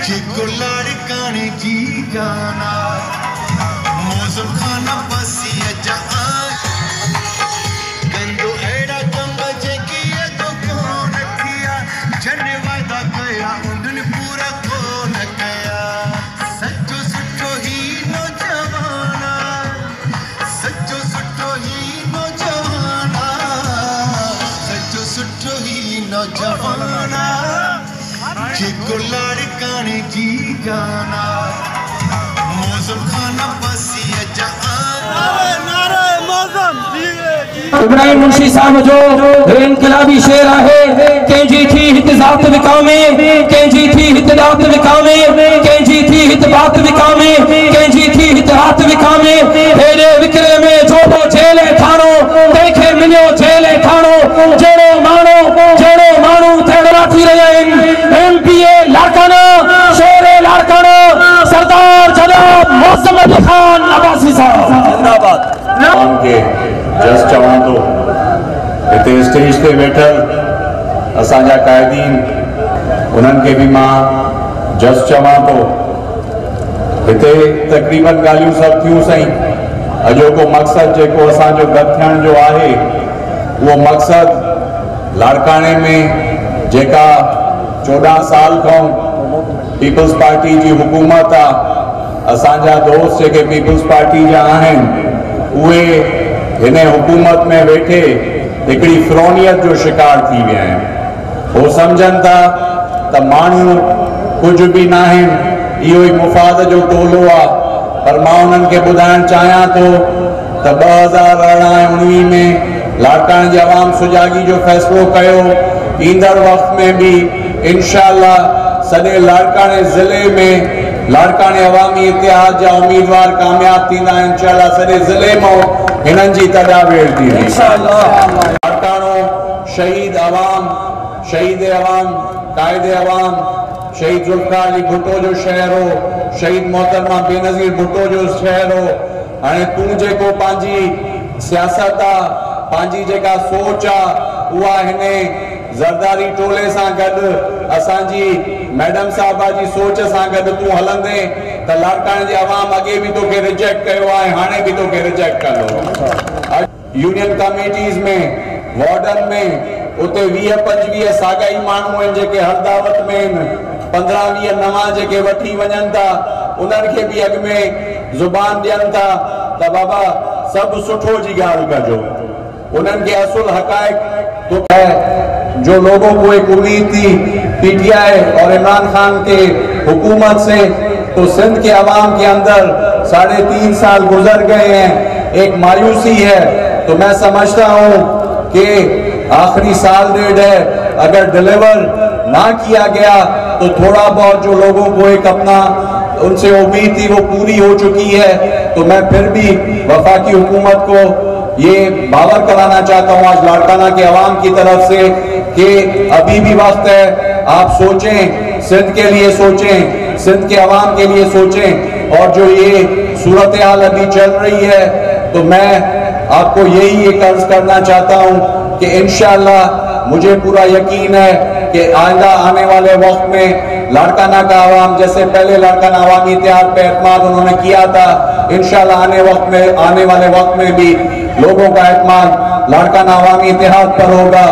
जिको लाड़काने जी गाना मौसम खाना बसी जहां गंदो एड़ा कम जेकी तो कौन किया जने वादा कया उन पूरा कौन कया सच्चो सुठो ही नौजवाना सच्चो सुठो ही नौजवाना सच्चो सुठो ही नौजवाना जिको लाड़काने जी गाना मौसम खाना बसी इब्राहिम मुंशी साहब जो इनकलाबी शेर है केंजी थी हित जात विकामे केंजी थी हित दात विकामे केंजी थी हित बात विकामे केंजी थी हित हाथ विकामे हेरे विकरे में जोड़ो जेले थानो देखे मिलियो जेले थानो जेड़ो मानो तेड़ा थी रहे एमपीए लाड़काना शेर लाड़काना सरदार जनाब मौसम अली खान अब्बासी साहब जिंदाबाद के जस्ट चवां तो इतने स्टेज पे वेठल असांजा कायदीन उन्हनि के भी मां जस्ट चवां तो इतने तकरीबन गालियूं सब थियूं सही अजोको मकसद जेको असांजो गॾु थियण जो आहे वो मकसद लाड़काने में जेका 14 साल खां पीपल्स पार्टी की हुकूमत आ असांजा दोस्त जेके पीपल्स पार्टी जा आहिनि उहे हिन हुकूमत में वेठे हिकिड़ी फ़िरौनियत जो शिकार थी विया आहिनि हो सम्झनि था त माण्हू कुझु बि न आहिनि इहो ई मुफ़ाद जो टोलो आहे पर मां उन्हनि खे ॿुधाइणु चाहियां थो त 2018-19 में लाड़काने जी अवाम सुजागी जो फ़ैसिलो कयो ईंदड़ वक़्त में भी इंशाअल्लाह सॼे लाड़काने ज़िले में लाड़काने अवामी इतिहाद जा उम्मीदवार कामयाब थींदा इंशाअल्लाह सॼे ज़िले में हिननि जी तदावेड़ थी लाड़कानो शहीद अवाम शहीद अवाम कायदे अवाम शहीद जुल्फ़िकार अली भुट्टो जो शहर हो शहीद मोहतरमा बेनज़ीर भुट्टो जो शहर हो हाणे तूं जेको पंहिंजी सियासत आ पंहिंजी जेका सोच आ उहा हिन ज़रदारी टोले सां गॾु असांजी मैडम साहबा जी सोच सां गॾु तूं हलंदे त लाड़काने जी अवाम अॻे बि तोखे रिजेक्ट कयो आहे हाणे बि तोखे रिजेक्ट कंदो यूनियन कमेटीज़ में वार्डन में उते 20-25 साॻाई माण्हू आहिनि जेके हर दावत में आहिनि 15-20 नवां जेके वठी वञनि था उन्हनि खे बि अॻ में ज़ुबान ॾियनि था त बाबा सभु सुठो जी ॻाल्हि कजो उन्हनि खे असुल हक़ाइक़ तो है जो लोगों को एक उम्मीद थी पीटीआई और इमरान खान के हुकूमत से तो सिंध के अवाम के अंदर 3.5 साल गुजर गए हैं एक मायूसी है तो मैं समझता हूँ कि आखिरी साल डेढ़ है अगर डिलीवर ना किया गया तो थोड़ा बहुत जो लोगों को एक अपना उनसे उम्मीद थी वो पूरी हो चुकी है तो मैं फिर भी वफाकी हुकूमत को ये बावर कराना चाहता हूँ आज लाड़काना के अवाम की तरफ से कि अभी भी वक्त है आप सोचें सिंध के लिए सोचें सिंध के अवाम के लिए सोचें और जो ये सूरत हाल अभी चल रही है तो मैं आपको यही एक अर्ज करना चाहता हूँ कि इंशाअल्लाह मुझे पूरा यकीन है कि आइंदा आने वाले वक्त में लाड़काना का अवाम जैसे पहले लाड़काना अवामी इत्तेहाद पे एतमाद उन्होंने किया था इंशाअल्लाह आने वाले वक्त में भी लोगों का एतमाद लाड़काना अवामी इत्तेहाद पर होगा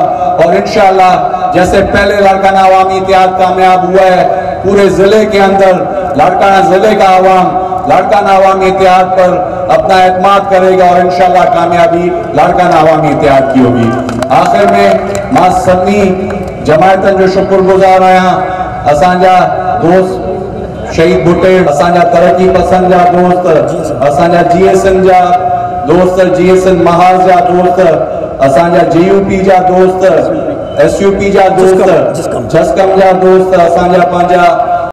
और इंशाअल्लाह जैसे पहले लाड़काना अवामी इत्तेहाद कामयाब हुआ है पूरे जिले के अंदर लाड़काना जिले का अवाम लाड़काना अवामी इत्तेहाद पर अपना एतमाद करेगा और इंशाअल्लाह कामयाबी लाड़काना अवामी इत्तेहाद की होगी। आखिर में मां सभी जमायतन जो शुक्रगुजार आया असांजा दोस्त शहीद भुट्टे असांजा तरक्की पसंद जा दोस्त असांजा जीएसएन जा दोस्त जीएसएन महाल जा दोस्त असांजा जीयूपी जा दोस्त एसयूपी जा दोस्त जसकम जा दोस्त असांजा पंहिंजा